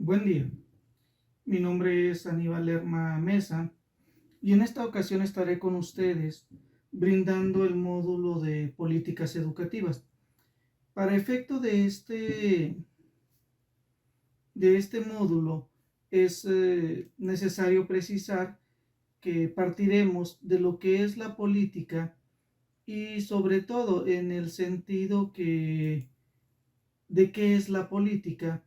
Buen día, mi nombre es Aníbal Lerma Mesa y en esta ocasión estaré con ustedes brindando el módulo de políticas educativas. Para efecto de este módulo es necesario precisar que partiremos de lo que es la política y sobre todo en el sentido de qué es la política,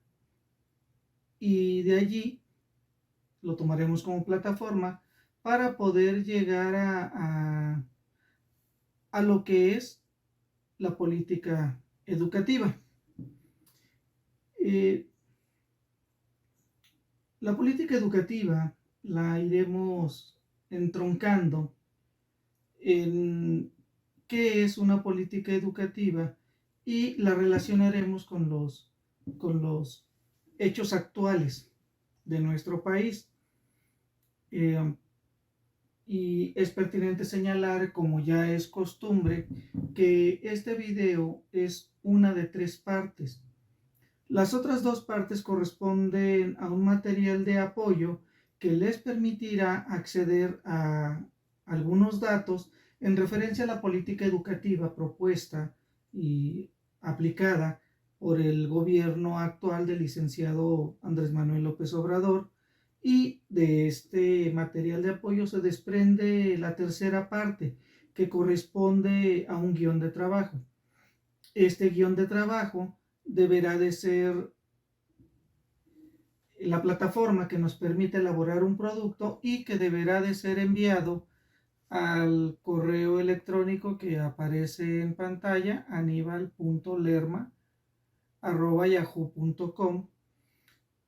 y de allí lo tomaremos como plataforma para poder llegar a lo que es la política educativa. Eh, la política educativa la iremos entroncando en qué es una política educativa y la relacionaremos con los hechos actuales de nuestro país. Eh, y es pertinente señalar, como ya es costumbre, que este video es una de 3 partes. Las otras 2 partes corresponden a un material de apoyo que les permitirá acceder a algunos datos en referencia a la política educativa propuesta y aplicada por el gobierno actual del licenciado Andrés Manuel López Obrador, y de este material de apoyo se desprende la 3.ª parte, que corresponde a un guión de trabajo. Este guión de trabajo deberá de ser la plataforma que nos permite elaborar un producto y que deberá de ser enviado al correo electrónico que aparece en pantalla, anibal.lerma@yahoo.com,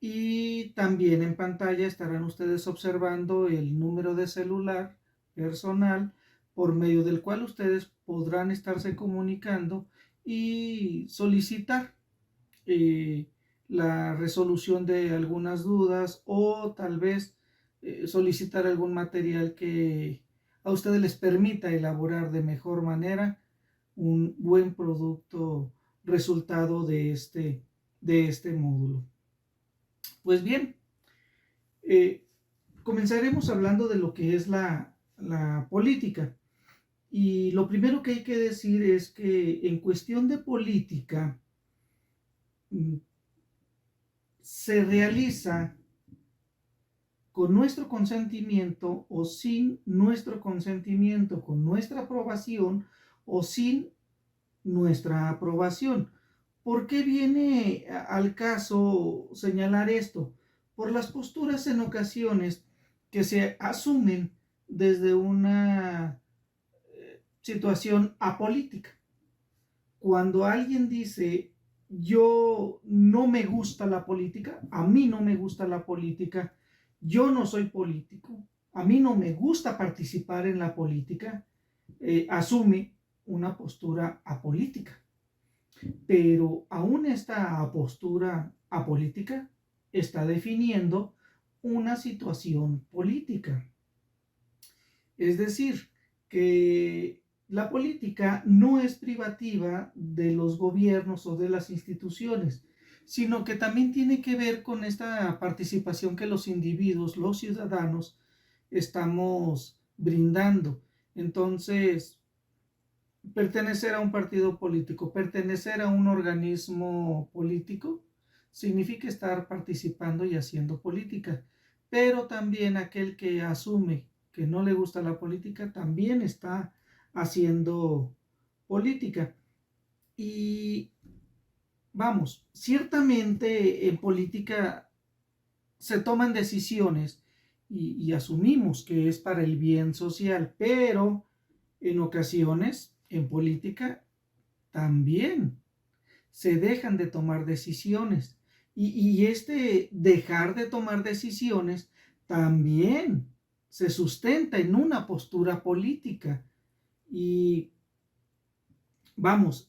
y también en pantalla estarán ustedes observando el número de celular personal por medio del cual ustedes podrán estarse comunicando y solicitar eh, la resolución de algunas dudas, o tal vez solicitar algún material que a ustedes les permita elaborar de mejor manera un buen producto resultado de este módulo. Pues bien, eh, comenzaremos hablando de lo que es la política. Y lo primero que hay que decir es que en cuestión de política mm, se realiza con nuestro consentimiento o sin nuestro consentimiento, con nuestra aprobación o sin nuestra aprobación. ¿Por qué viene al caso señalar esto? Por las posturas en ocasiones que se asumen desde una situación apolítica. Cuando alguien dice, yo no me gusta la política, a mí no me gusta la política, yo no soy político, a mí no me gusta participar en la política, asume una postura apolítica. Pero aún esta postura apolítica está definiendo una situación política. Es decir, que la política no es privativa de los gobiernos o de las instituciones, sino que también tiene que ver con esta participación que los individuos, los ciudadanos, estamos brindando. Entonces, pertenecer a un partido político, pertenecer a un organismo político, significa estar participando y haciendo política. Pero también aquel que asume que no le gusta la política también está haciendo política. Y vamos, ciertamente en política se toman decisiones y asumimos que es para el bien social, pero en ocasiones en política también se dejan de tomar decisiones. Y este dejar de tomar decisiones también se sustenta en una postura política. Y vamos,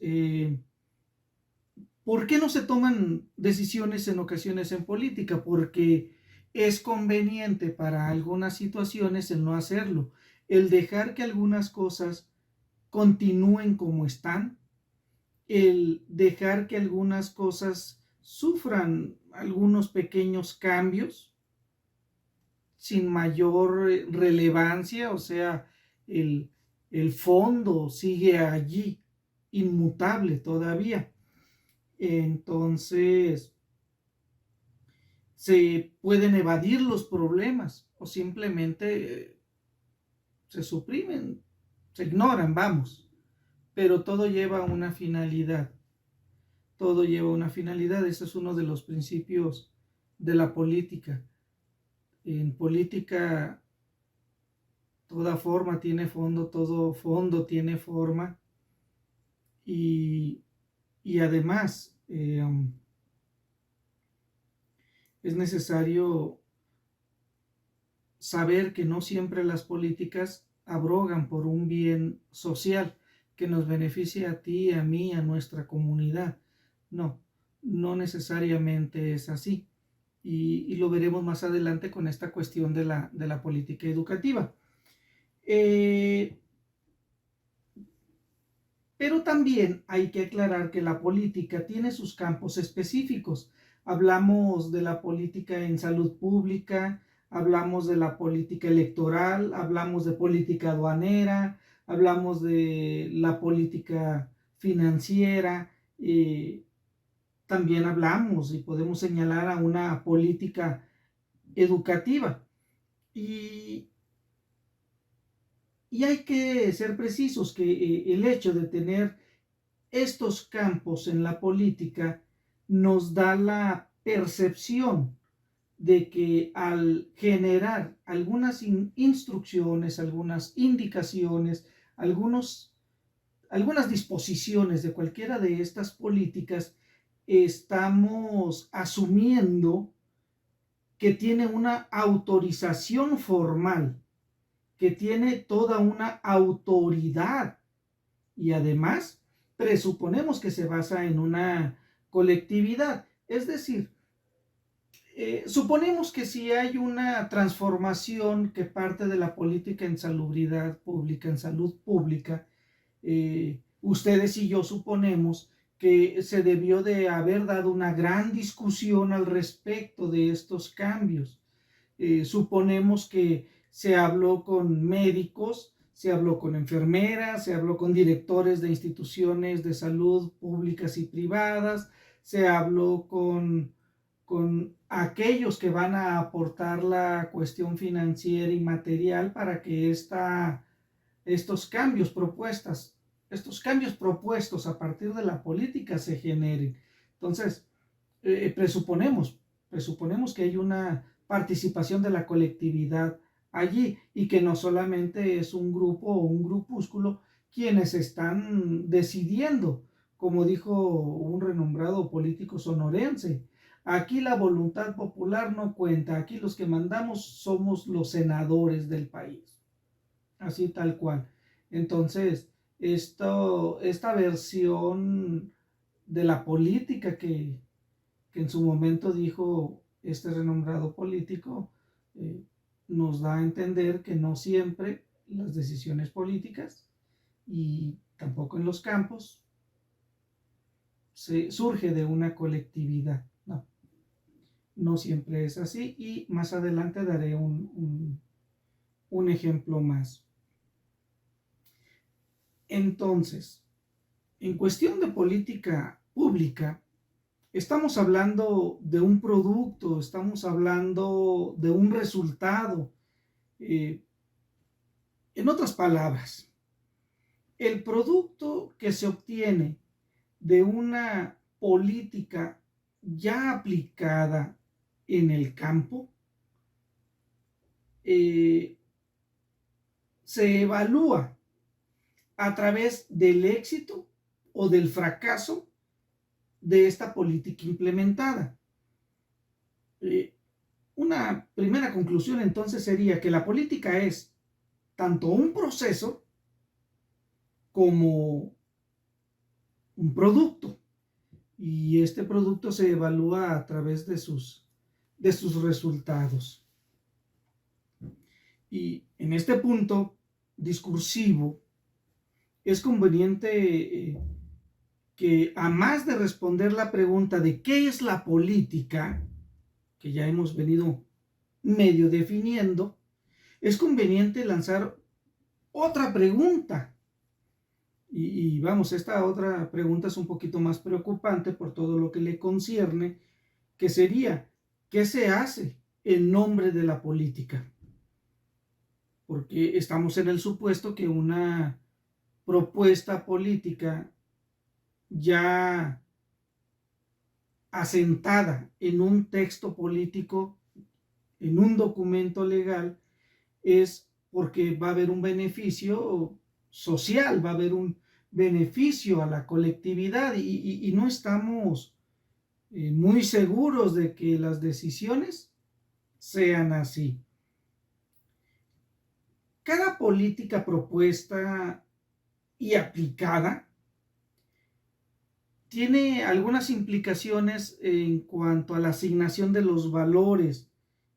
¿por qué no se toman decisiones en ocasiones en política? Porque es conveniente para algunas situaciones el no hacerlo, el dejar que algunas cosas continúen como están, el dejar que algunas cosas sufran algunos pequeños cambios sin mayor relevancia, o sea, el, el fondo sigue allí, inmutable todavía. Entonces, se pueden evadir los problemas o simplemente se suprimen, se ignoran, vamos, pero todo lleva a una finalidad, todo lleva a una finalidad. Ese es uno de los principios de la política. En política toda forma tiene fondo, todo fondo tiene forma y, y además es necesario saber que no siempre las políticas abrogan por un bien social que nos beneficie a ti, a mí, a nuestra comunidad. No, no necesariamente es así. Y lo veremos más adelante con esta cuestión de la política educativa. Eh, pero también hay que aclarar que la política tiene sus campos específicos. Hablamos de la política en salud pública, hablamos de la política electoral, hablamos de política aduanera, hablamos de la política financiera, también hablamos y podemos señalar a una política educativa. Y, y hay que ser precisos que el hecho de tener estos campos en la política nos da la percepción de que al generar algunas instrucciones, algunas indicaciones, algunas disposiciones de cualquiera de estas políticas, estamos asumiendo que tiene una autorización formal, que tiene toda una autoridad y además presuponemos que se basa en una colectividad. Es decir, suponemos que si hay una transformación que parte de la política en salubridad pública, en salud pública, ustedes y yo suponemos que se debió de haber dado una gran discusión al respecto de estos cambios. Suponemos que se habló con médicos, se habló con enfermeras, se habló con directores de instituciones de salud públicas y privadas, se habló con aquellos que van a aportar la cuestión financiera y material para que estos cambios estos cambios propuestos a partir de la política se generen. Entonces, presuponemos que hay una participación de la colectividad allí y que no solamente es un grupo o un grupúsculo quienes están decidiendo, como dijo un renombrado político sonorense. Aquí la voluntad popular no cuenta, aquí los que mandamos somos los senadores del país, así tal cual. Entonces, esta versión de la política que en su momento dijo este renombrado político, eh, nos da a entender que no siempre las decisiones políticas y tampoco en los campos surge de una colectividad. No, no siempre es así y más adelante daré un ejemplo más. Entonces, en cuestión de política pública, estamos hablando de un producto, estamos hablando de un resultado. Eh, en otras palabras, el producto que se obtiene de una política ya aplicada en el campo eh, se evalúa a través del éxito o del fracaso de esta política implementada. Una primera conclusión entonces sería que la política es tanto un proceso como un producto y este producto se evalúa a través de sus resultados. Y en este punto discursivo es conveniente que a más de responder la pregunta de qué es la política, que ya hemos venido medio definiendo, es conveniente lanzar otra pregunta. Y vamos, esta otra pregunta es un poquito más preocupante por todo lo que le concierne, que sería, ¿qué se hace en nombre de la política? Porque estamos en el supuesto que una propuesta política ya asentada en un texto político, en un documento legal, es porque va a haber un beneficio social, va a haber un beneficio a la colectividad y no estamos muy seguros de que las decisiones sean así. Cada política propuesta y aplicada tiene algunas implicaciones en cuanto a la asignación de los valores,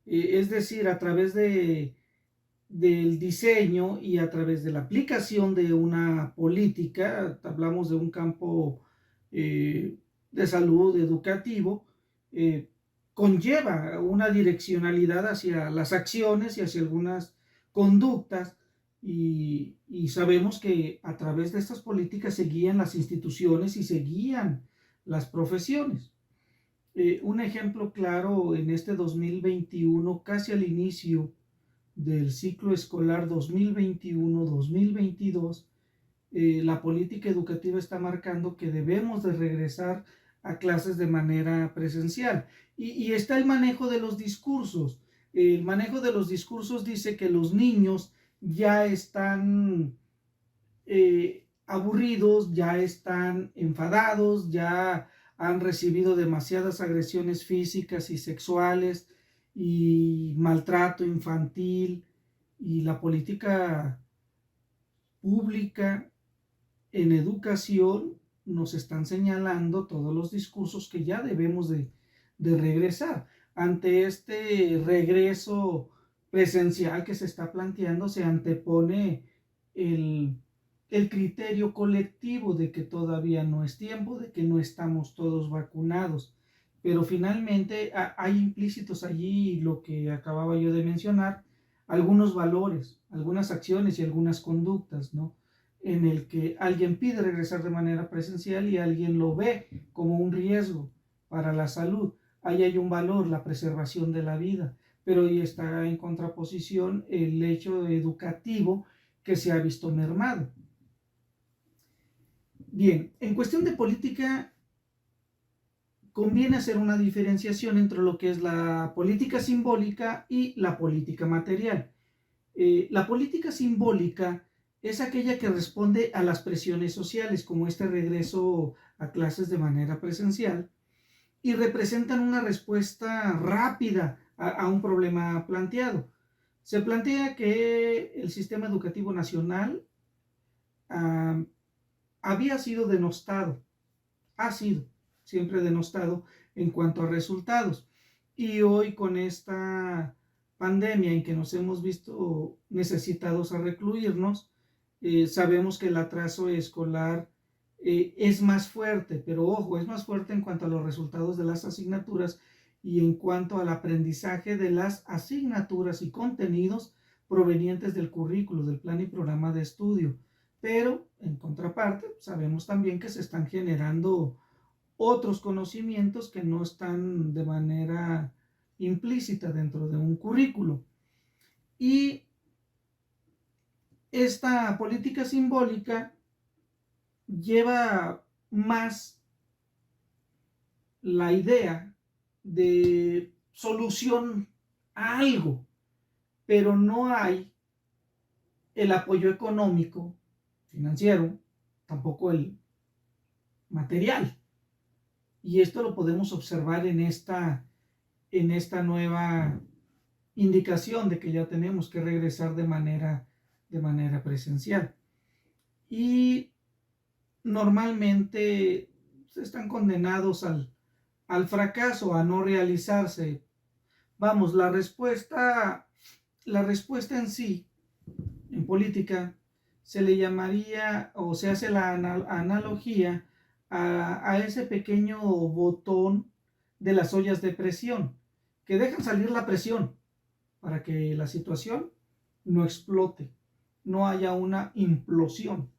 es decir, a través del diseño y a través de la aplicación de una política, hablamos de un campo de salud educativo, eh, conlleva una direccionalidad hacia las acciones y hacia algunas conductas y sabemos que a través de estas políticas se guían las instituciones y se guían las profesiones. Un ejemplo claro en este 2021, casi al inicio del ciclo escolar 2021-2022, la política educativa está marcando que debemos de regresar a clases de manera presencial. Y está el manejo de los discursos. El manejo de los discursos dice que los niños ya están aburridos, ya están enfadados, ya han recibido demasiadas agresiones físicas y sexuales y maltrato infantil, y la política pública en educación nos están señalando todos los discursos que ya debemos de regresar. Ante este regreso presencial que se está planteando, se antepone el criterio colectivo de que todavía no es tiempo, de que no estamos todos vacunados. Pero finalmente hay implícitos allí lo que acababa yo de mencionar, algunos valores, algunas acciones y algunas conductas, ¿no? En el que alguien pide regresar de manera presencial y alguien lo ve como un riesgo para la salud. Ahí hay un valor, la preservación de la vida, pero ahí está en contraposición el hecho educativo que se ha visto mermado. Bien, en cuestión de política, conviene hacer una diferenciación entre lo que es la política simbólica y la política material. La política simbólica es aquella que responde a las presiones sociales, como este regreso a clases de manera presencial, y representan una respuesta rápida a un problema planteado. Se plantea que el sistema educativo nacional uh, había sido denostado, ha sido siempre denostado en cuanto a resultados. Y hoy con esta pandemia en que nos hemos visto necesitados a recluirnos, sabemos que el atraso escolar es más fuerte, pero ojo, es más fuerte en cuanto a los resultados de las asignaturas y en cuanto al aprendizaje de las asignaturas y contenidos provenientes del currículo, del plan y programa de estudio. Pero, en contraparte, sabemos también que se están generando otros conocimientos que no están de manera implícita dentro de un currículo. Y esta política simbólica lleva más la idea de solución a algo, pero no hay el apoyo económico, financiero, tampoco el material. Y esto lo podemos observar en esta nueva indicación de que ya tenemos que regresar de manera presencial. Y normalmente están condenados al fracaso, a no realizarse. Vamos, la respuesta en sí, en política, se le llamaría o se hace la analogía a ese pequeño botón de las ollas de presión, que dejan salir la presión para que la situación no explote, no haya una implosión.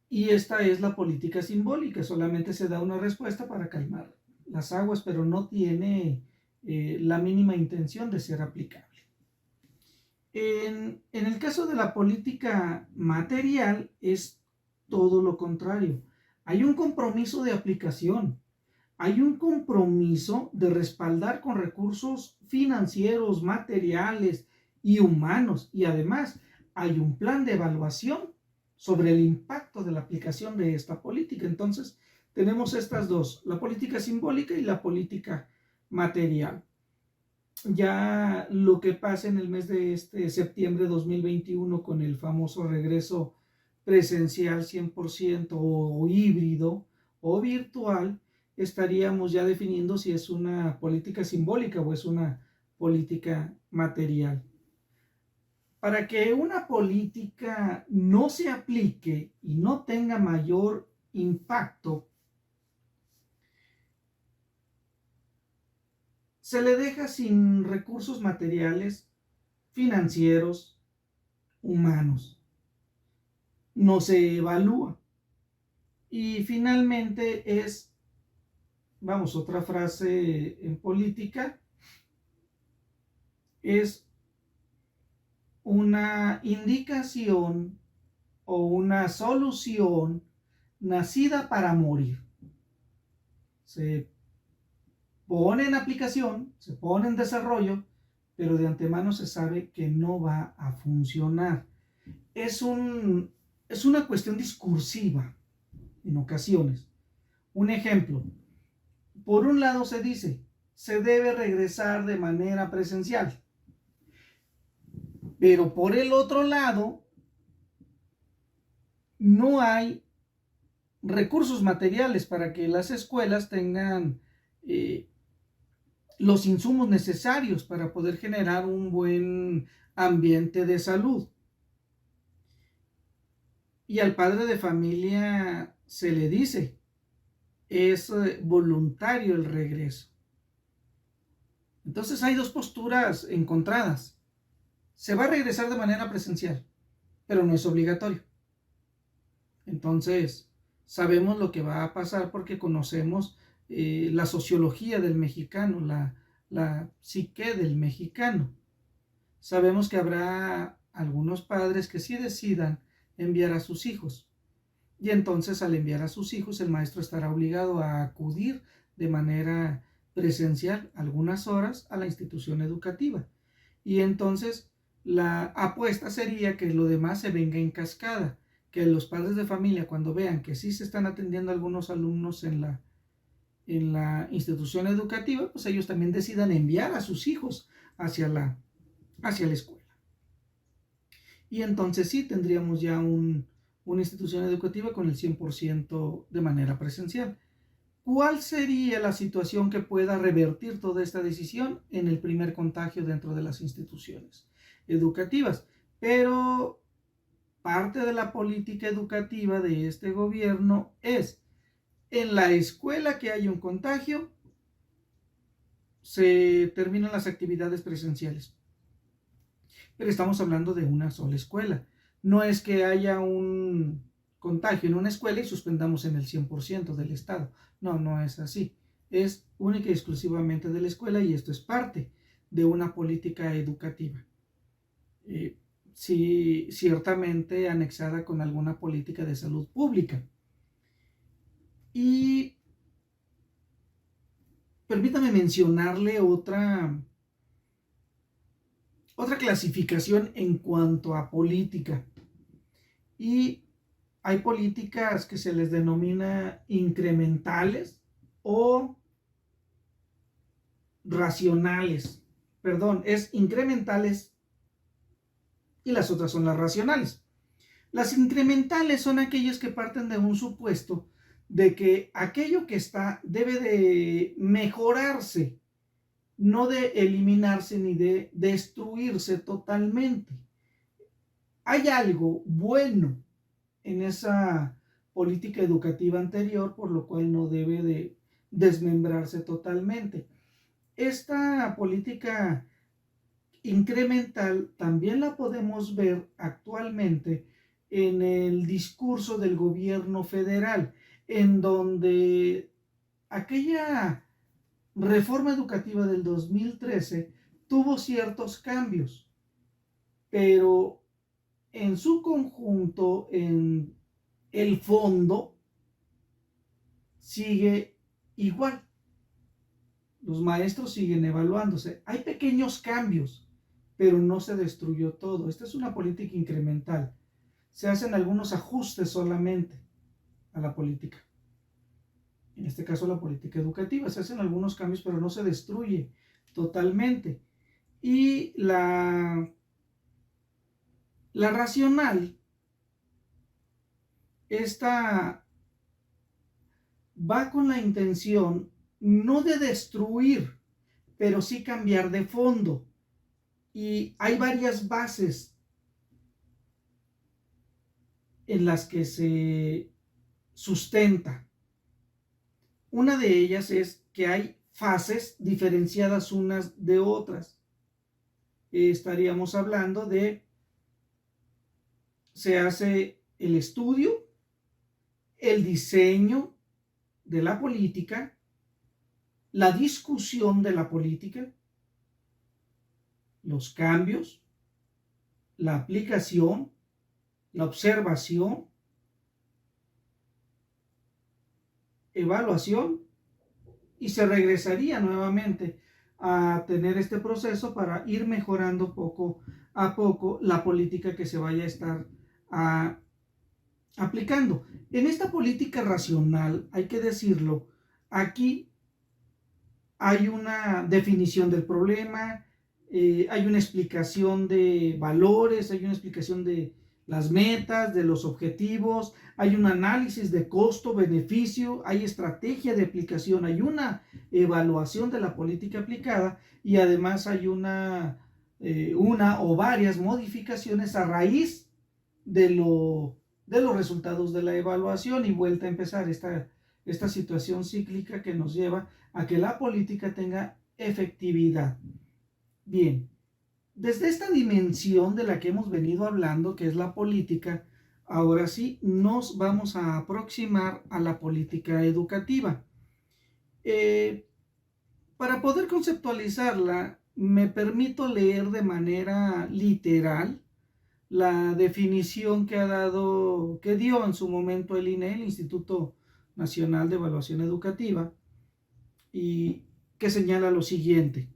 Y esta es la política simbólica, solamente se da una respuesta para calmar las aguas, pero no tiene la mínima intención de ser aplicable. En el caso de la política material es todo lo contrario. Hay un compromiso de aplicación, hay un compromiso de respaldar con recursos financieros, materiales y humanos, y además hay un plan de evaluación sobre el impacto de la aplicación de esta política. Entonces, tenemos estas dos, la política simbólica y la política material. Ya lo que pasa en el mes de septiembre de 2021 con el famoso regreso presencial 100% o híbrido o virtual, estaríamos ya definiendo si es una política simbólica o es una política material. Para que una política no se aplique y no tenga mayor impacto, se le deja sin recursos materiales, financieros, humanos. No se evalúa. Y finalmente es, vamos, otra frase en política, es una indicación o una solución nacida para morir. Se pone en aplicación, se pone en desarrollo, pero de antemano se sabe que no va a funcionar. Es una cuestión discursiva en ocasiones. Un ejemplo, por un lado se dice, se debe regresar de manera presencial, pero por el otro lado, no hay recursos materiales para que las escuelas tengan los insumos necesarios para poder generar un buen ambiente de salud. Y al padre de familia se le dice, es voluntario el regreso. Entonces hay dos posturas encontradas. Se va a regresar de manera presencial, pero no es obligatorio. Entonces, sabemos lo que va a pasar porque conocemos la sociología del mexicano, la psique del mexicano. Sabemos que habrá algunos padres que sí decidan enviar a sus hijos. Y entonces al enviar a sus hijos, el maestro estará obligado a acudir de manera presencial algunas horas a la institución educativa. Y entonces la apuesta sería que lo demás se venga en cascada, que los padres de familia, cuando vean que sí se están atendiendo algunos alumnos en la institución educativa, pues ellos también decidan enviar a sus hijos hacia la escuela. Y entonces sí tendríamos ya una institución educativa con el 100% de manera presencial. ¿Cuál sería la situación que pueda revertir toda esta decisión en el primer contagio dentro de las instituciones educativas? Pero parte de la política educativa de este gobierno es, en la escuela que hay un contagio, se terminan las actividades presenciales. Pero estamos hablando de una sola escuela. No es que haya un contagio en una escuela y suspendamos en el 100% del estado. No, no es así. Es única y exclusivamente de la escuela y esto es parte de una política educativa. Sí, ciertamente anexada con alguna política de salud pública. Y permítame mencionarle otra clasificación en cuanto a política. Y hay políticas que se les denomina incrementales o racionales. Perdón, es incrementales y las otras son las racionales. Las incrementales son aquellas que parten de un supuesto de que aquello que está debe de mejorarse, no de eliminarse ni de destruirse totalmente. Hay algo bueno en esa política educativa anterior, por lo cual no debe de desmembrarse totalmente. Esta política incremental también la podemos ver actualmente en el discurso del gobierno federal, en donde aquella reforma educativa del 2013 tuvo ciertos cambios, pero en su conjunto, en el fondo, sigue igual. Los maestros siguen evaluándose. Hay pequeños cambios, pero no se destruyó todo. Esta es una política incremental. Se hacen algunos ajustes solamente a la política. En este caso, la política educativa. Se hacen algunos cambios, pero no se destruye totalmente. Y la racional, esta va con la intención no de destruir, pero sí cambiar de fondo. Y hay varias bases en las que se sustenta. Una de ellas es que hay fases diferenciadas unas de otras. Estaríamos hablando de, se hace el estudio, el diseño de la política, la discusión de la política, los cambios, la aplicación, la observación, evaluación, y se regresaría nuevamente a tener este proceso para ir mejorando poco a poco la política que se vaya a estar aplicando. En esta política racional, hay que decirlo, aquí hay una definición del problema, hay una explicación de valores, hay una explicación de las metas, de los objetivos, hay un análisis de costo-beneficio, hay estrategia de aplicación, hay una evaluación de la política aplicada y además hay una o varias modificaciones a raíz de los resultados de la evaluación y vuelta a empezar esta situación cíclica que nos lleva a que la política tenga efectividad. Bien, desde esta dimensión de la que hemos venido hablando, que es la política, ahora sí nos vamos a aproximar a la política educativa. Para poder conceptualizarla, me permito leer de manera literal la definición que dio en su momento el INE, el Instituto Nacional de Evaluación Educativa, y que señala lo siguiente.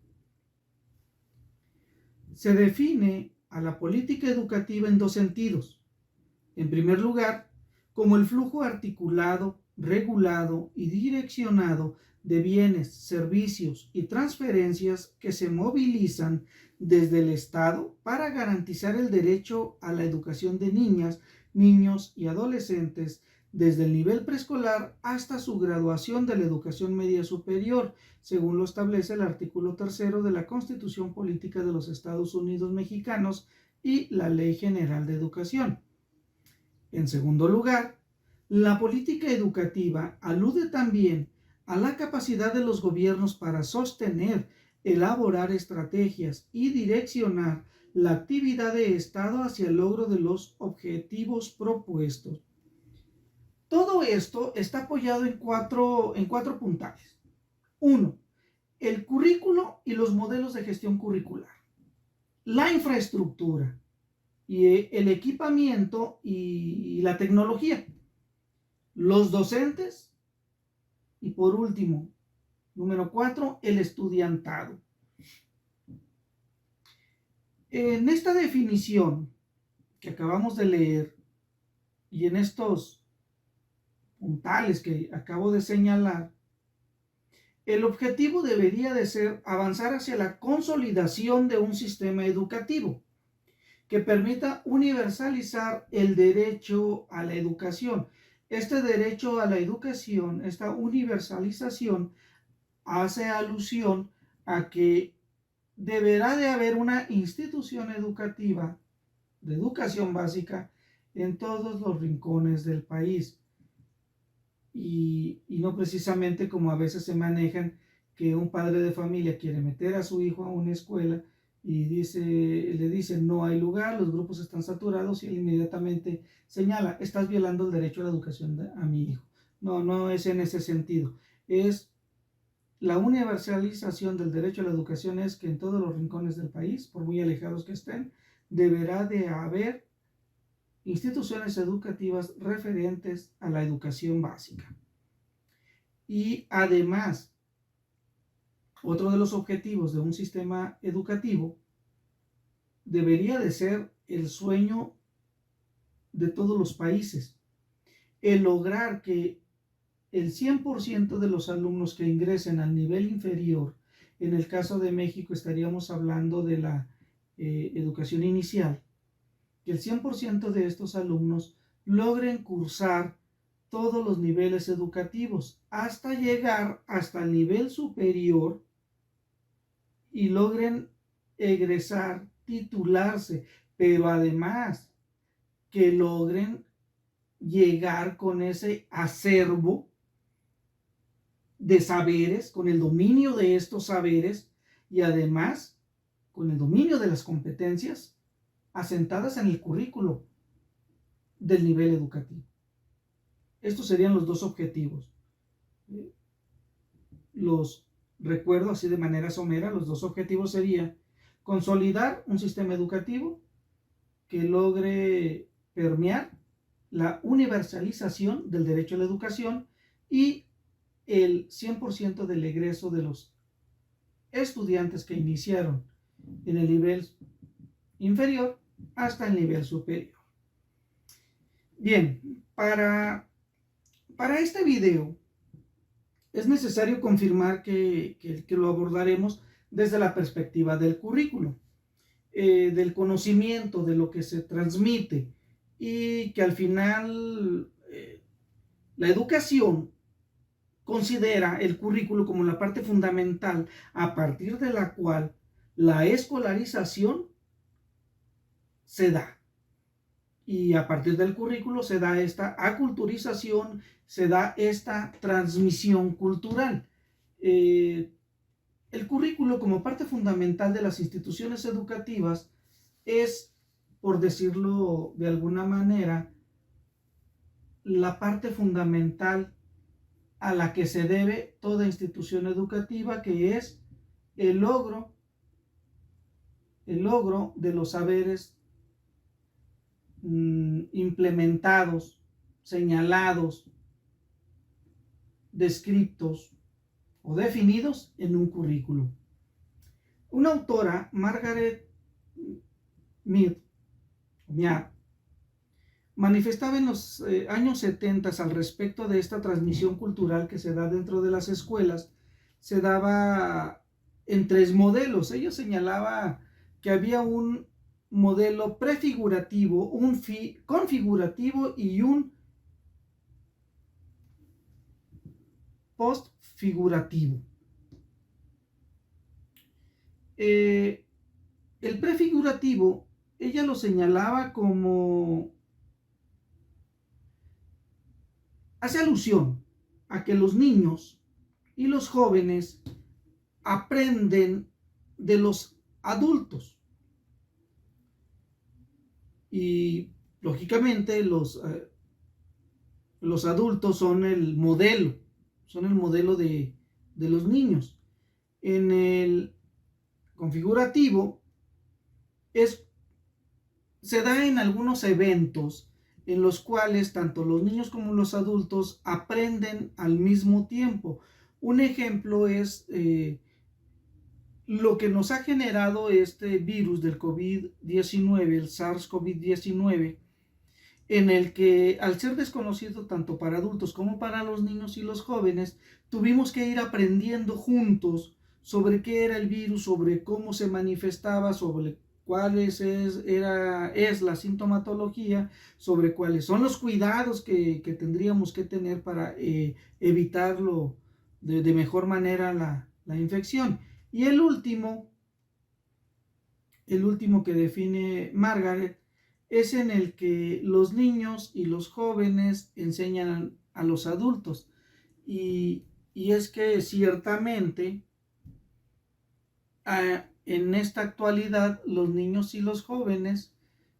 Se define a la política educativa en dos sentidos. En primer lugar, como el flujo articulado, regulado y direccionado de bienes, servicios y transferencias que se movilizan desde el Estado para garantizar el derecho a la educación de niñas, niños y adolescentes desde el nivel preescolar hasta su graduación de la educación media superior, según lo establece el artículo 3 de la Constitución Política de los Estados Unidos Mexicanos y la Ley General de Educación. En segundo lugar, la política educativa alude también a la capacidad de los gobiernos para sostener, elaborar estrategias y direccionar la actividad de Estado hacia el logro de los objetivos propuestos. Todo esto está apoyado en cuatro puntales. 1. El currículo y los modelos de gestión curricular. La infraestructura y el equipamiento y la tecnología. Los docentes. Y por último, número 4, el estudiantado. En esta definición que acabamos de leer y en estos puntales que acabo de señalar, el objetivo debería de ser avanzar hacia la consolidación de un sistema educativo que permita universalizar el derecho a la educación. Este derecho a la educación, esta universalización, hace alusión a que deberá de haber una institución educativa de educación básica en todos los rincones del país. y no precisamente como a veces se manejan, que un padre de familia quiere meter a su hijo a una escuela y le dice no hay lugar, los grupos están saturados, y él inmediatamente señala, estás violando el derecho a la educación a mi hijo. No, no es en ese sentido. Es la universalización del derecho a la educación, es que en todos los rincones del país, por muy alejados que estén, deberá de haber instituciones educativas referentes a la educación básica. Y además, otro de los objetivos de un sistema educativo debería de ser el sueño de todos los países, el lograr que el 100% de los alumnos que ingresen al nivel inferior, en el caso de México estaríamos hablando de la educación inicial, que el 100% de estos alumnos logren cursar todos los niveles educativos hasta llegar hasta el nivel superior y logren egresar, titularse, pero además que logren llegar con ese acervo de saberes, con el dominio de estos saberes y además con el dominio de las competencias asentadas en el currículo del nivel educativo. Estos serían los dos objetivos. Los recuerdo así de manera somera, los dos objetivos serían consolidar un sistema educativo que logre permear la universalización del derecho a la educación y el 100% del egreso de los estudiantes que iniciaron en el nivel inferior hasta el nivel superior. Bien, para este video es necesario confirmar que lo abordaremos desde la perspectiva del currículo, del conocimiento, de lo que se transmite, y que al final la educación considera el currículo como la parte fundamental a partir de la cual la escolarización se da. Y a partir del currículo se da esta aculturización, se da esta transmisión cultural. El currículo como parte fundamental de las instituciones educativas es, por decirlo de alguna manera, la parte fundamental a la que se debe toda institución educativa, que es el logro de los saberes implementados, señalados, descritos o definidos en un currículo. Una autora, Margaret Mead, manifestaba en los años 70 al respecto de esta transmisión cultural que se da dentro de las escuelas. Se daba en tres modelos. Ella señalaba que había un modelo prefigurativo, un configurativo y un postfigurativo. El prefigurativo, ella lo señalaba como, hace alusión a que los niños y los jóvenes aprenden de los adultos. Y lógicamente los adultos son el modelo de los niños. En el configurativo se da en algunos eventos en los cuales tanto los niños como los adultos aprenden al mismo tiempo. Un ejemplo es lo que nos ha generado este virus del COVID-19, el SARS-CoV-19, en el que, al ser desconocido tanto para adultos como para los niños y los jóvenes, tuvimos que ir aprendiendo juntos sobre qué era el virus, sobre cómo se manifestaba, sobre cuál es la sintomatología, sobre cuáles son los cuidados que tendríamos que tener para evitarlo de mejor manera la infección. Y el último que define Margaret es en el que los niños y los jóvenes enseñan a los adultos. Y es que ciertamente en esta actualidad los niños y los jóvenes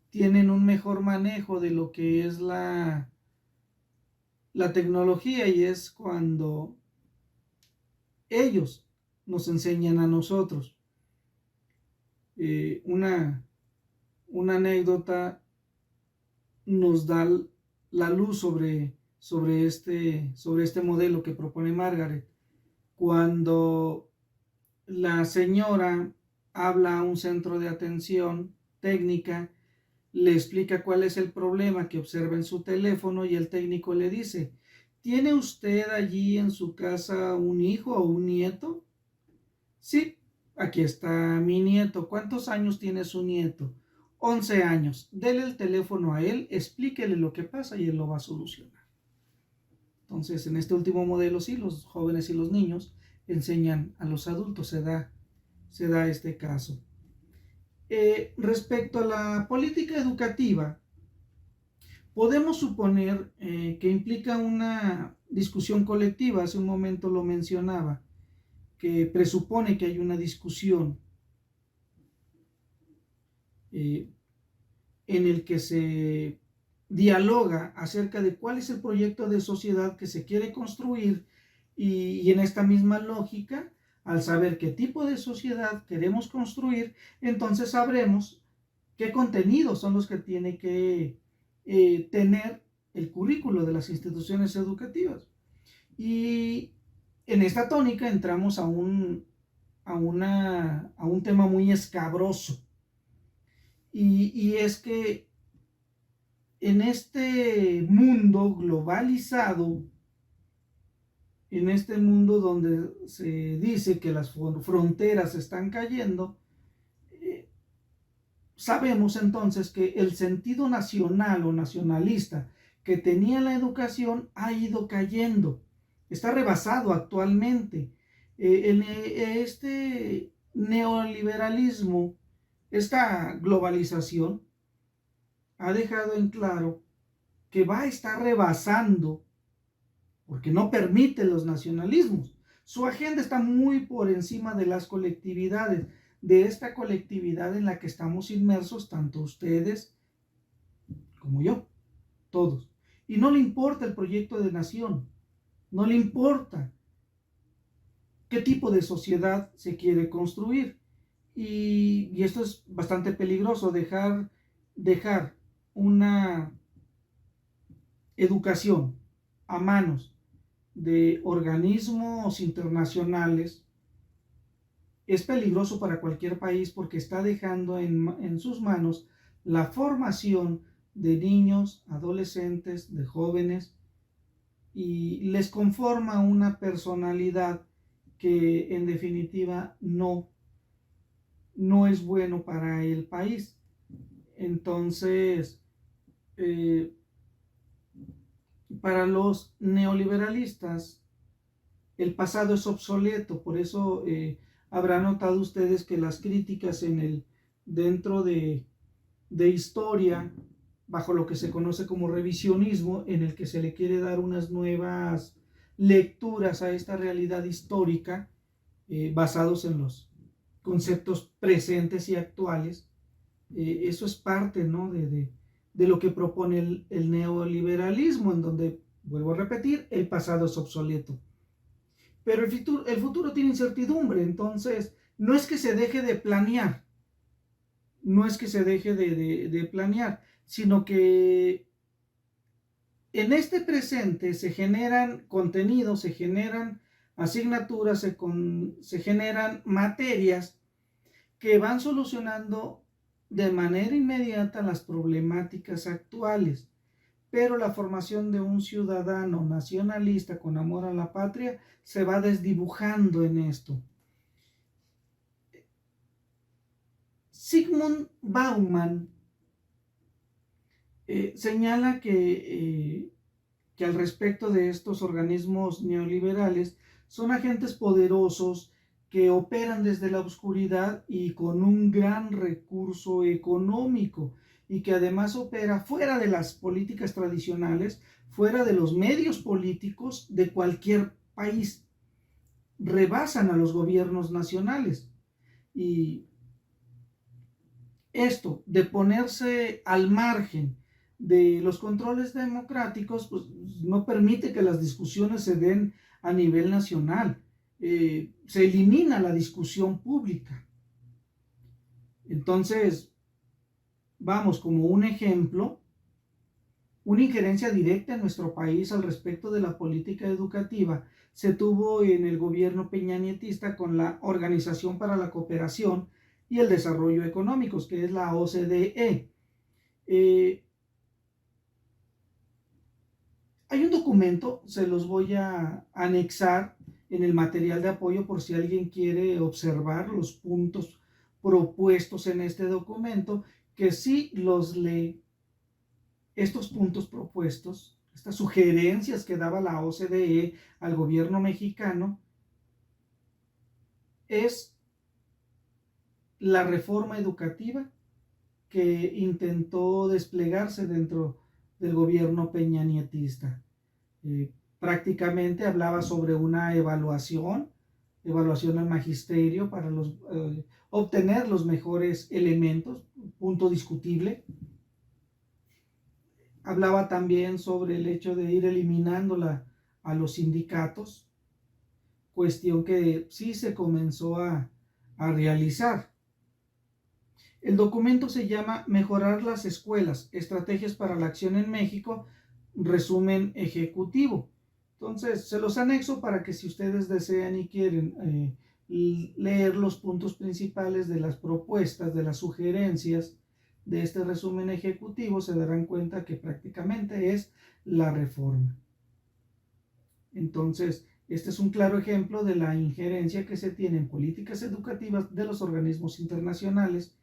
tienen un mejor manejo de lo que es la tecnología, y es cuando ellos nos enseñan a nosotros. Una anécdota nos da la luz sobre este modelo que propone Margaret. Cuando la señora habla a un centro de atención técnica, le explica cuál es el problema que observa en su teléfono y el técnico le dice: ¿tiene usted allí en su casa un hijo o un nieto? Sí, aquí está mi nieto. ¿Cuántos años tiene su nieto? 11 años. Dele el teléfono a él, explíquele lo que pasa y él lo va a solucionar. Entonces, en este último modelo, sí, los jóvenes y los niños enseñan a los adultos, se da este caso. Respecto a la política educativa, podemos suponer que implica una discusión colectiva. Hace un momento lo mencionaba, que presupone que hay una discusión en el que se dialoga acerca de cuál es el proyecto de sociedad que se quiere construir, y en esta misma lógica, al saber qué tipo de sociedad queremos construir, entonces sabremos qué contenidos son los que tiene que tener el currículo de las instituciones educativas. Y en esta tónica entramos a un tema muy escabroso, y es que en este mundo globalizado, en este mundo donde se dice que las fronteras están cayendo, sabemos entonces que el sentido nacional o nacionalista que tenía la educación ha ido cayendo, está rebasado actualmente. Este neoliberalismo, esta globalización, ha dejado en claro que va a estar rebasando, porque no permite los nacionalismos. Su agenda está muy por encima de las colectividades, de esta colectividad en la que estamos inmersos, tanto ustedes como yo, todos. Y no le importa el proyecto de nación, no le importa qué tipo de sociedad se quiere construir. Y esto es bastante peligroso, dejar una educación a manos de organismos internacionales. Es peligroso para cualquier país porque está dejando en sus manos la formación de niños, adolescentes, de jóvenes, y les conforma una personalidad que en definitiva no es bueno para el país. Entonces, para los neoliberalistas, el pasado es obsoleto. Por eso habrán notado ustedes que las críticas dentro de historia, bajo lo que se conoce como revisionismo, en el que se le quiere dar unas nuevas lecturas a esta realidad histórica, basados en los conceptos presentes y actuales. Eso es parte, ¿no?, de lo que propone el neoliberalismo, en donde, vuelvo a repetir, el pasado es obsoleto. Pero el futuro tiene incertidumbre. Entonces no es que se deje de planear, no es que se deje de planear, sino que en este presente se generan contenidos, se generan asignaturas, se generan materias que van solucionando de manera inmediata las problemáticas actuales. Pero la formación de un ciudadano nacionalista con amor a la patria se va desdibujando en esto. Zygmunt Bauman señala que al respecto de estos organismos neoliberales, son agentes poderosos que operan desde la oscuridad y con un gran recurso económico, y que además opera fuera de las políticas tradicionales, fuera de los medios políticos de cualquier país. Rebasan a los gobiernos nacionales. Y esto de ponerse al margen de los controles democráticos, pues no permite que las discusiones se den a nivel nacional. Se elimina la discusión pública. Entonces, vamos, como un ejemplo, una injerencia directa en nuestro país al respecto de la política educativa se tuvo en el gobierno peñanietista con la Organización para la Cooperación y el Desarrollo Económicos, que es la OCDE. Hay un documento, se los voy a anexar en el material de apoyo por si alguien quiere observar los puntos propuestos en este documento, que sí los lee. Estos puntos propuestos, estas sugerencias que daba la OCDE al gobierno mexicano, es la reforma educativa que intentó desplegarse dentro del gobierno peñanietista. Prácticamente hablaba sobre una evaluación al magisterio para obtener los mejores elementos, punto discutible. Hablaba también sobre el hecho de ir eliminando a los sindicatos, cuestión que sí se comenzó a realizar. El documento se llama Mejorar las escuelas, estrategias para la acción en México, resumen ejecutivo. Entonces, se los anexo para que si ustedes desean y quieren leer los puntos principales de las propuestas, de las sugerencias de este resumen ejecutivo, se darán cuenta que prácticamente es la reforma. Entonces, este es un claro ejemplo de la injerencia que se tiene en políticas educativas de los organismos internacionales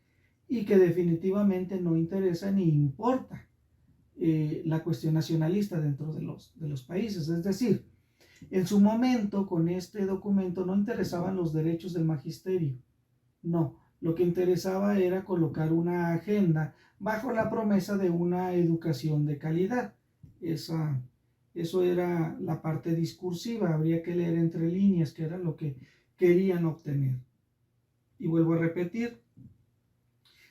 y que definitivamente no interesa ni importa la cuestión nacionalista dentro de los países. Es decir, en su momento con este documento no interesaban los derechos del magisterio, no, lo que interesaba era colocar una agenda bajo la promesa de una educación de calidad. Eso era la parte discursiva, habría que leer entre líneas qué era lo que querían obtener. Y vuelvo a repetir,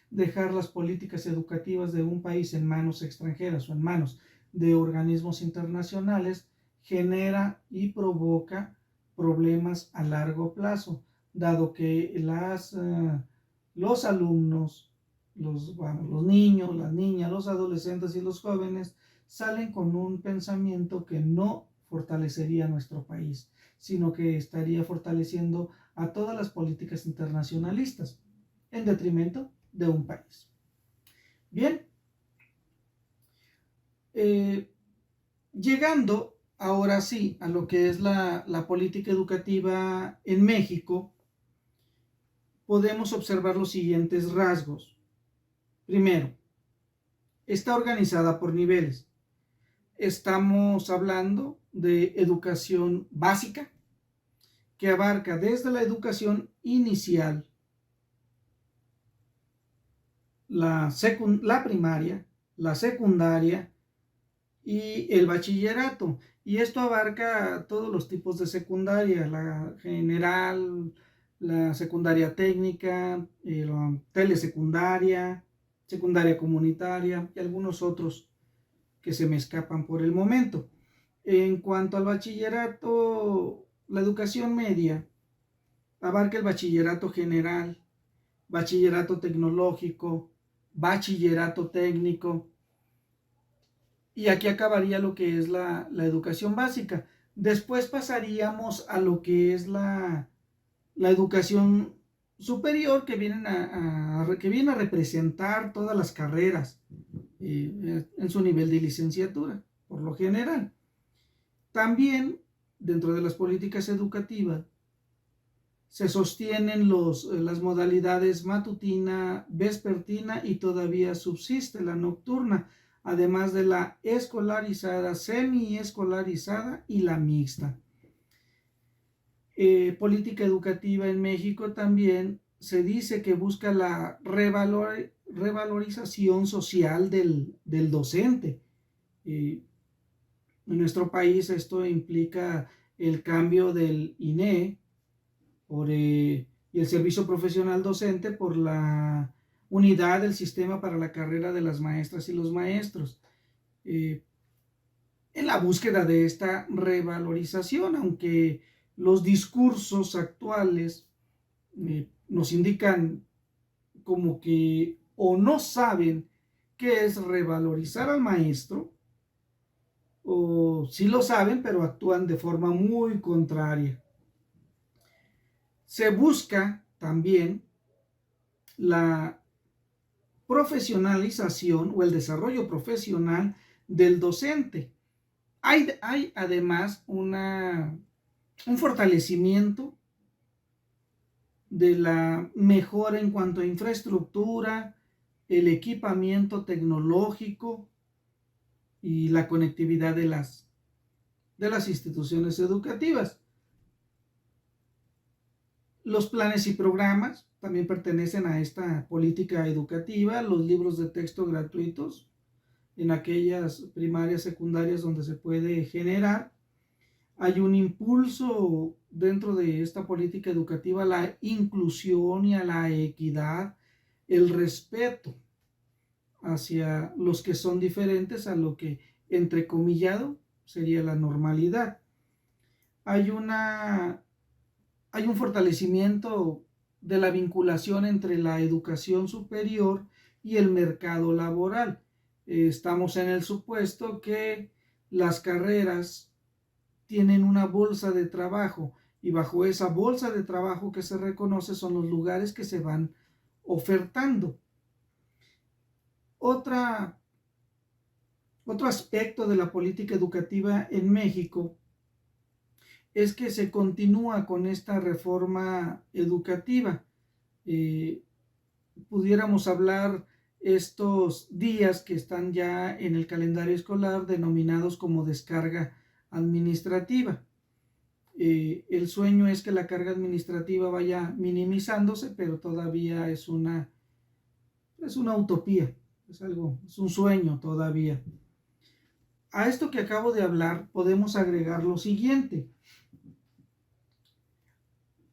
dejar las políticas educativas de un país en manos extranjeras o en manos de organismos internacionales genera y provoca problemas a largo plazo, dado que los alumnos, los niños, las niñas, los adolescentes y los jóvenes salen con un pensamiento que no fortalecería nuestro país, sino que estaría fortaleciendo a todas las políticas internacionalistas en detrimento de un país. Bien, llegando ahora sí a lo que es la política educativa en México, podemos observar los siguientes rasgos. Primero, está organizada por niveles. Estamos hablando de educación básica, que abarca desde la educación inicial, la primaria, la secundaria y el bachillerato. Y esto abarca todos los tipos de secundaria, la general, la secundaria técnica, la telesecundaria, secundaria comunitaria y algunos otros que se me escapan por el momento. En cuanto al bachillerato, la educación media abarca el bachillerato general, bachillerato tecnológico, bachillerato técnico, y aquí acabaría lo que es la educación básica. Después pasaríamos a lo que es la educación superior, que viene a representar todas las carreras en su nivel de licenciatura, por lo general. También, dentro de las políticas educativas, se sostienen las modalidades matutina, vespertina y todavía subsiste la nocturna, además de la escolarizada, semiescolarizada y la mixta. Política educativa en México también se dice que busca la revalorización social del docente. En nuestro país esto implica el cambio del INE y el Servicio Profesional Docente por la unidad del sistema para la carrera de las maestras y los maestros. En la búsqueda de esta revalorización, aunque los discursos actuales nos indican como que o no saben qué es revalorizar al maestro, o sí lo saben, pero actúan de forma muy contraria. Se busca también la profesionalización o el desarrollo profesional del docente. Hay además un fortalecimiento de la mejora en cuanto a infraestructura, el equipamiento tecnológico y la conectividad de las instituciones educativas. Los planes y programas también pertenecen a esta política educativa, los libros de texto gratuitos en aquellas primarias, secundarias donde se puede generar. Hay un impulso dentro de esta política educativa a la inclusión y a la equidad, el respeto hacia los que son diferentes a lo que, entrecomillado, sería la normalidad. Hay un fortalecimiento de la vinculación entre la educación superior y el mercado laboral. Estamos en el supuesto que las carreras tienen una bolsa de trabajo y bajo esa bolsa de trabajo que se reconoce son los lugares que se van ofertando. Otro aspecto de la política educativa en México es que se continúa con esta reforma educativa. Pudiéramos hablar estos días que están ya en el calendario escolar denominados como descarga administrativa. El sueño es que la carga administrativa vaya minimizándose, pero todavía es una utopía, es un sueño todavía. A esto que acabo de hablar podemos agregar lo siguiente.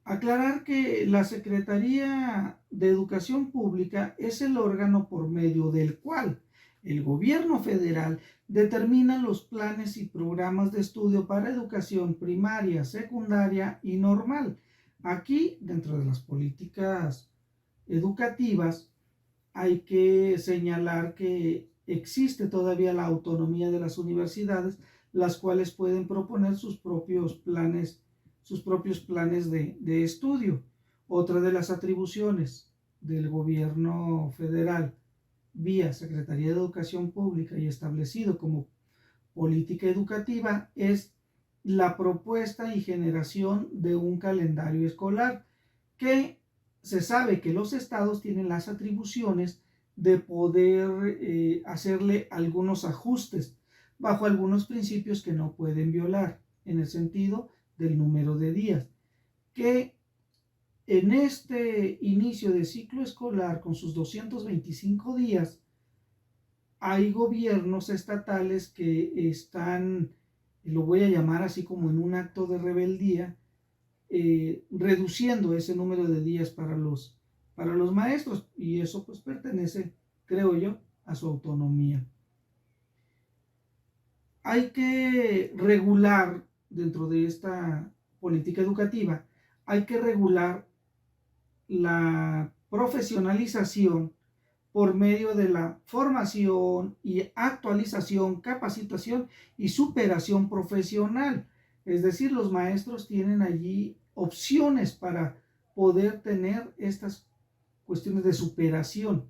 Aclarar que la Secretaría de Educación Pública es el órgano por medio del cual el gobierno federal determina los planes y programas de estudio para educación primaria, secundaria y normal. Aquí, dentro de las políticas educativas, hay que señalar que existe todavía la autonomía de las universidades, las cuales pueden proponer sus propios planes de estudio. Otra de las atribuciones del gobierno federal vía Secretaría de Educación Pública y establecido como política educativa es la propuesta y generación de un calendario escolar, que se sabe que los estados tienen las atribuciones de poder hacerle algunos ajustes bajo algunos principios que no pueden violar, en el sentido del número de días, que en este inicio de ciclo escolar con sus 225 días hay gobiernos estatales que están, lo voy a llamar así como en un acto de rebeldía, reduciendo ese número de días para los maestros, y eso pues pertenece, creo yo, a su autonomía. Hay que regular dentro de esta política educativa, hay que regular la profesionalización por medio de la formación y actualización, capacitación y superación profesional. Es decir, los maestros tienen allí opciones para poder tener estas cuestiones de superación.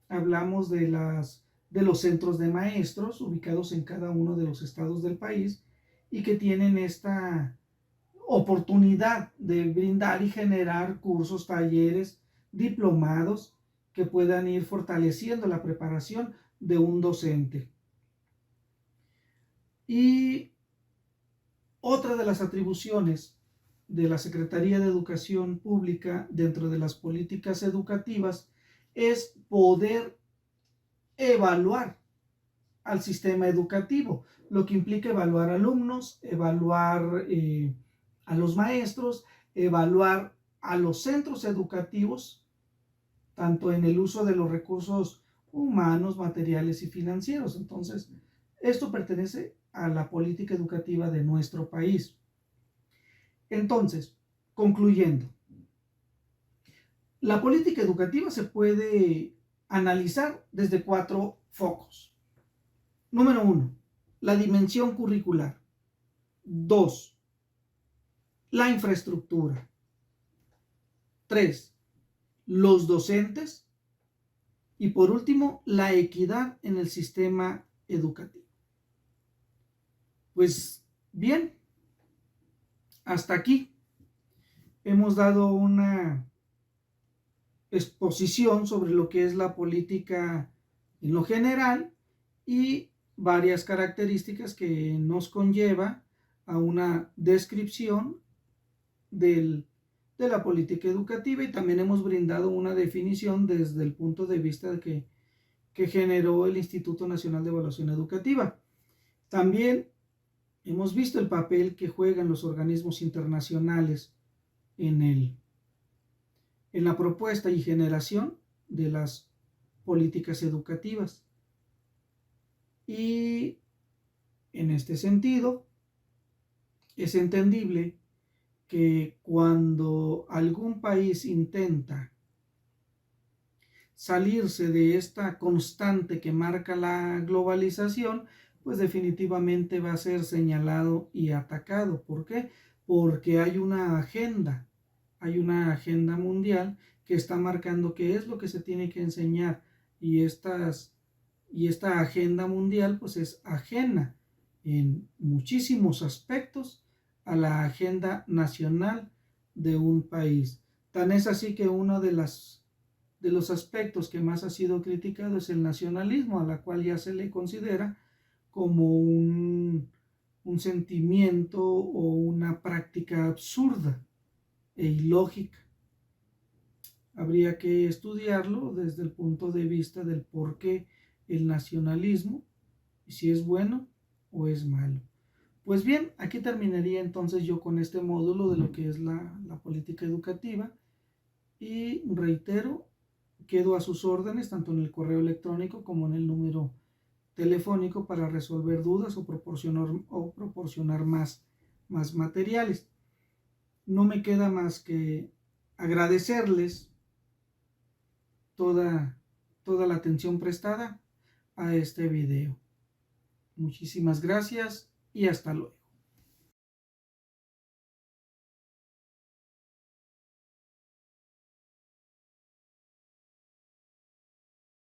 Hablamos de los centros de maestros ubicados en cada uno de los estados del país y que tienen esta oportunidad de brindar y generar cursos, talleres, diplomados que puedan ir fortaleciendo la preparación de un docente. Y otra de las atribuciones de la Secretaría de Educación Pública dentro de las políticas educativas es poder evaluar al sistema educativo, lo que implica evaluar alumnos, evaluar a los maestros, evaluar a los centros educativos, tanto en el uso de los recursos humanos, materiales y financieros. Entonces, esto pertenece a la política educativa de nuestro país. Entonces, concluyendo, la política educativa se puede analizar desde 4 focos. Número 1, la dimensión curricular. 2, la infraestructura. 3, los docentes. Y por último, la equidad en el sistema educativo. Pues bien, hasta aquí hemos dado una exposición sobre lo que es la política en lo general y varias características que nos conlleva a una descripción de la política educativa, y también hemos brindado una definición desde el punto de vista que generó el Instituto Nacional de Evaluación Educativa. También hemos visto el papel que juegan los organismos internacionales en la propuesta y generación de las políticas educativas. Y en este sentido, es entendible que cuando algún país intenta salirse de esta constante que marca la globalización, pues definitivamente va a ser señalado y atacado. ¿Por qué? Porque hay una agenda mundial que está marcando qué es lo que se tiene que enseñar, y esta agenda mundial pues es ajena en muchísimos aspectos a la agenda nacional de un país. Tan es así que uno de los aspectos que más ha sido criticado es el nacionalismo, a la cual ya se le considera como un sentimiento o una práctica absurda e ilógica. Habría que estudiarlo desde el punto de vista del por qué el nacionalismo, y si es bueno o es malo. Pues bien, aquí terminaría entonces yo con este módulo de lo que es la política educativa, y reitero, quedo a sus órdenes tanto en el correo electrónico como en el número telefónico para resolver dudas o proporcionar más materiales. No me queda más que agradecerles toda la atención prestada a este video. Muchísimas gracias y hasta luego.